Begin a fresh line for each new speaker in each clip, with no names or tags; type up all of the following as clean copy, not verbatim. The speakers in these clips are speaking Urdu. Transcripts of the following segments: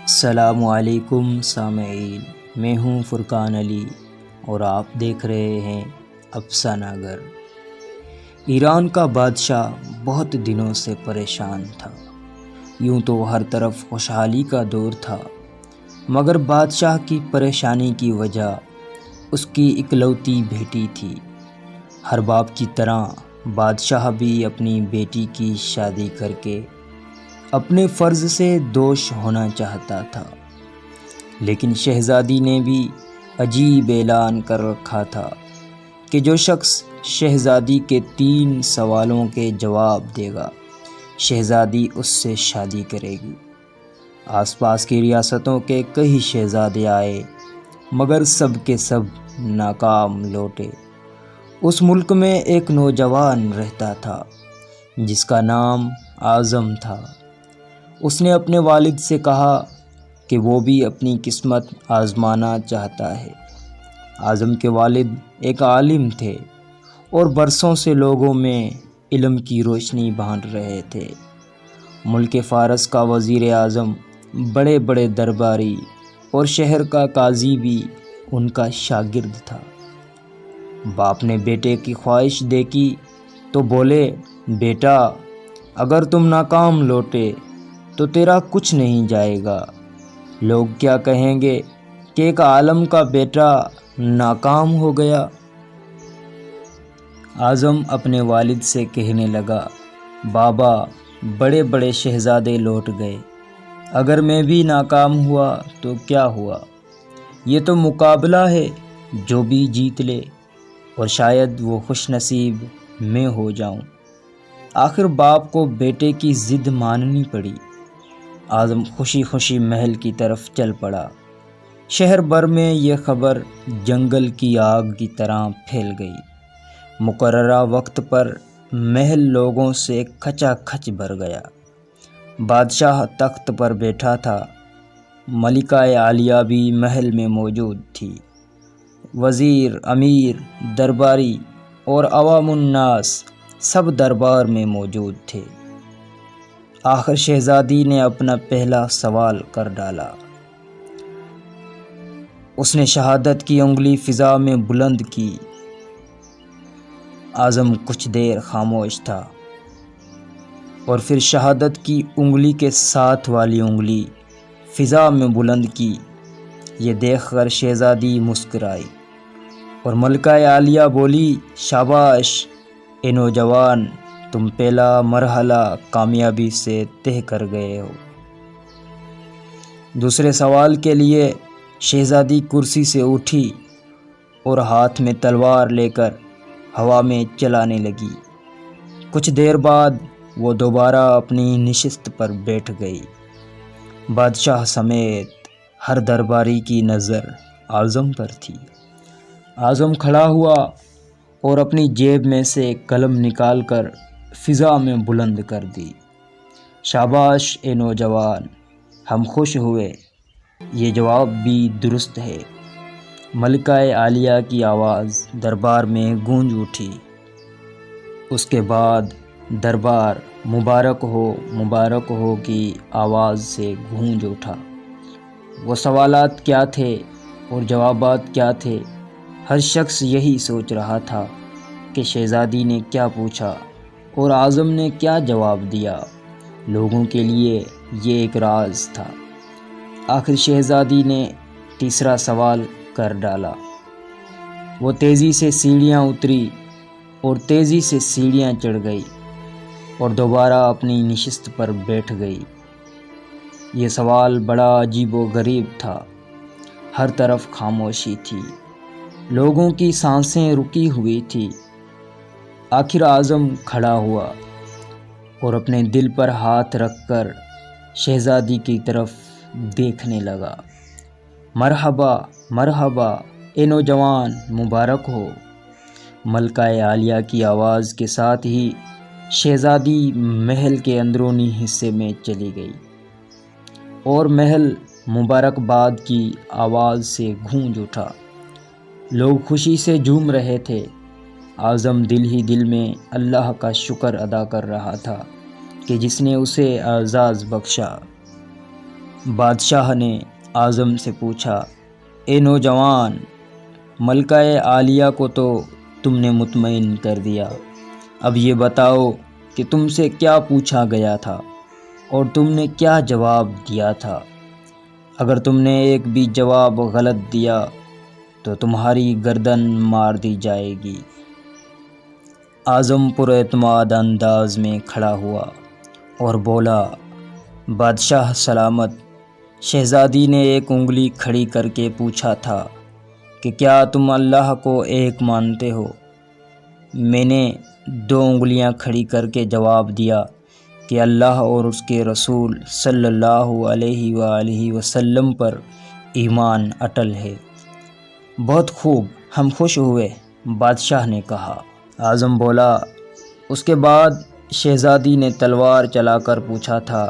السلام علیکم سامعین، میں ہوں فرقان علی اور آپ دیکھ رہے ہیں افسانہ گر۔ ایران کا بادشاہ بہت دنوں سے پریشان تھا۔ یوں تو ہر طرف خوشحالی کا دور تھا، مگر بادشاہ کی پریشانی کی وجہ اس کی اکلوتی بیٹی تھی۔ ہر باپ کی طرح بادشاہ بھی اپنی بیٹی کی شادی کر کے اپنے فرض سے دوش ہونا چاہتا تھا، لیکن شہزادی نے بھی عجیب اعلان کر رکھا تھا کہ جو شخص شہزادی کے 3 سوالوں کے جواب دے گا، شہزادی اس سے شادی کرے گی۔ آس پاس کی ریاستوں کے کئی شہزادے آئے، مگر سب کے سب ناکام لوٹے۔ اس ملک میں ایک نوجوان رہتا تھا جس کا نام اعظم تھا۔ اس نے اپنے والد سے کہا کہ وہ بھی اپنی قسمت آزمانا چاہتا ہے۔ اعظم کے والد ایک عالم تھے اور برسوں سے لوگوں میں علم کی روشنی بانٹ رہے تھے۔ ملک فارس کا وزیر اعظم، بڑے بڑے درباری اور شہر کا قاضی بھی ان کا شاگرد تھا۔ باپ نے بیٹے کی خواہش دیکھی تو بولے، بیٹا، اگر تم ناکام لوٹے تو تیرا کچھ نہیں جائے گا۔ لوگ کیا کہیں گے کہ ایک عالم کا بیٹا ناکام ہو گیا۔ اعظم اپنے والد سے کہنے لگا، بابا، بڑے بڑے شہزادے لوٹ گئے، اگر میں بھی ناکام ہوا تو کیا ہوا؟ یہ تو مقابلہ ہے، جو بھی جیت لے، اور شاید وہ خوش نصیب میں ہو جاؤں۔ آخر باپ کو بیٹے کی ضد ماننی پڑی۔ اعظم خوشی خوشی محل کی طرف چل پڑا۔ شہر بھر میں یہ خبر جنگل کی آگ کی طرح پھیل گئی۔ مقررہ وقت پر محل لوگوں سے کھچا کھچ بھر گیا۔ بادشاہ تخت پر بیٹھا تھا، ملکہ عالیہ بھی محل میں موجود تھی۔ وزیر، امیر، درباری اور عوام الناس سب دربار میں موجود تھے۔ آخر شہزادی نے اپنا پہلا سوال کر ڈالا۔ اس نے شہادت کی انگلی فضا میں بلند کی۔ اعظم کچھ دیر خاموش تھا اور پھر شہادت کی انگلی کے ساتھ والی انگلی فضا میں بلند کی۔ یہ دیکھ کر شہزادی مسکرائی اور ملکہ عالیہ بولی، شاباش اے نوجوان، تم پہلا مرحلہ کامیابی سے طے کر گئے ہو۔ دوسرے سوال کے لیے شہزادی کرسی سے اٹھی اور ہاتھ میں تلوار لے کر ہوا میں چلانے لگی۔ کچھ دیر بعد وہ دوبارہ اپنی نشست پر بیٹھ گئی۔ بادشاہ سمیت ہر درباری کی نظر اعظم پر تھی۔ اعظم کھڑا ہوا اور اپنی جیب میں سے قلم نکال کر فضا میں بلند کر دی۔ شاباش اے نوجوان، ہم خوش ہوئے، یہ جواب بھی درست ہے۔ ملکہ عالیہ کی آواز دربار میں گونج اٹھی۔ اس کے بعد دربار مبارک ہو کی آواز سے گونج اٹھا۔ وہ سوالات کیا تھے اور جوابات کیا تھے؟ ہر شخص یہی سوچ رہا تھا کہ شہزادی نے کیا پوچھا اور اعظم نے کیا جواب دیا۔ لوگوں کے لیے یہ ایک راز تھا۔ آخر شہزادی نے تیسرا سوال کر ڈالا۔ وہ تیزی سے سیڑھیاں اتری اور تیزی سے سیڑھیاں چڑھ گئی اور دوبارہ اپنی نشست پر بیٹھ گئی۔ یہ سوال بڑا عجیب و غریب تھا۔ ہر طرف خاموشی تھی، لوگوں کی سانسیں رکی ہوئی تھی۔ آخر اعظم کھڑا ہوا اور اپنے دل پر ہاتھ رکھ کر شہزادی کی طرف دیکھنے لگا۔ مرحبا، مرحبا اے نوجوان، مبارک ہو۔ ملکہ عالیہ کی آواز کے ساتھ ہی شہزادی محل کے اندرونی حصے میں چلی گئی اور محل مبارکباد کی آواز سے گونج اٹھا۔ لوگ خوشی سے جھوم رہے تھے۔ اعظم دل ہی دل میں اللہ کا شکر ادا کر رہا تھا کہ جس نے اسے اعزاز بخشا۔ بادشاہ نے اعظم سے پوچھا، اے نوجوان، ملکہ عالیہ کو تو تم نے مطمئن کر دیا، اب یہ بتاؤ کہ تم سے کیا پوچھا گیا تھا اور تم نے کیا جواب دیا تھا؟ اگر تم نے ایک بھی جواب غلط دیا تو تمہاری گردن مار دی جائے گی۔ اعظم پر اعتماد انداز میں کھڑا ہوا اور بولا، بادشاہ سلامت، شہزادی نے ایک انگلی کھڑی کر کے پوچھا تھا کہ کیا تم اللہ کو ایک مانتے ہو؟ میں نے 2 انگلیاں کھڑی کر کے جواب دیا کہ اللہ اور اس کے رسول صلی اللہ علیہ وآلہ وسلم پر ایمان اٹل ہے۔ بہت خوب، ہم خوش ہوئے، بادشاہ نے کہا۔ اعظم بولا، اس کے بعد شہزادی نے تلوار چلا کر پوچھا تھا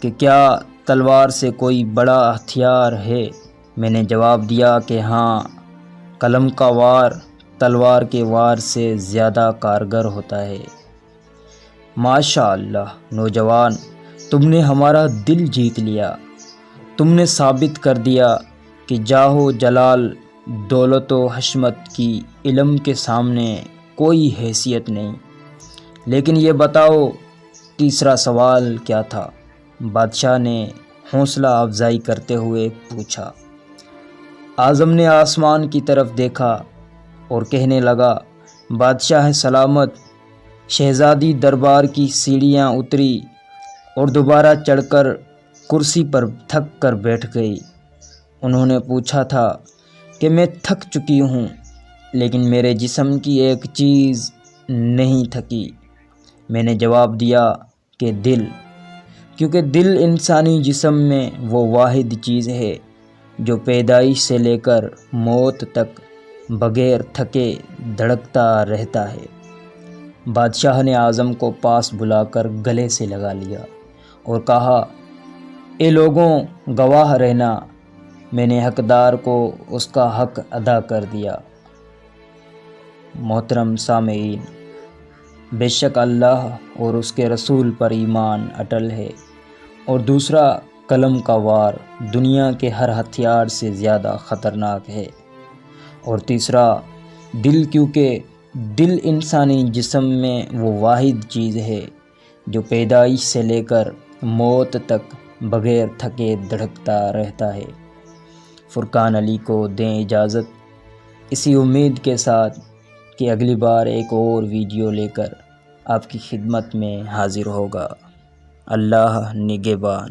کہ کیا تلوار سے کوئی بڑا ہتھیار ہے؟ میں نے جواب دیا کہ ہاں، قلم کا وار تلوار کے وار سے زیادہ کارگر ہوتا ہے۔ ماشاء اللہ نوجوان، تم نے ہمارا دل جیت لیا، تم نے ثابت کر دیا کہ جاہ و جلال، دولت و حشمت کی علم کے سامنے کوئی حیثیت نہیں۔ لیکن یہ بتاؤ، تیسرا سوال کیا تھا؟ بادشاہ نے حوصلہ افزائی کرتے ہوئے پوچھا۔ اعظم نے آسمان کی طرف دیکھا اور کہنے لگا، بادشاہ سلامت، شہزادی دربار کی سیڑھیاں اتری اور دوبارہ چڑھ کر کرسی پر تھک کر بیٹھ گئی۔ انہوں نے پوچھا تھا کہ میں تھک چکی ہوں، لیکن میرے جسم کی ایک چیز نہیں تھکی۔ میں نے جواب دیا کہ دل، کیونکہ دل انسانی جسم میں وہ واحد چیز ہے جو پیدائش سے لے کر موت تک بغیر تھکے دھڑکتا رہتا ہے۔ بادشاہ نے اعظم کو پاس بلا کر گلے سے لگا لیا اور کہا، اے لوگوں، گواہ رہنا، میں نے حقدار کو اس کا حق ادا کر دیا۔ محترم سامعین، بے شک اللہ اور اس کے رسول پر ایمان اٹل ہے، اور دوسرا، قلم کا وار دنیا کے ہر ہتھیار سے زیادہ خطرناک ہے، اور تیسرا، دل، کیونکہ دل انسانی جسم میں وہ واحد چیز ہے جو پیدائش سے لے کر موت تک بغیر تھکے دھڑکتا رہتا ہے۔ فرقان علی کو دیں اجازت، اسی امید کے ساتھ کہ اگلی بار ایک اور ویڈیو لے کر آپ کی خدمت میں حاضر ہوگا۔ اللہ نگہبان۔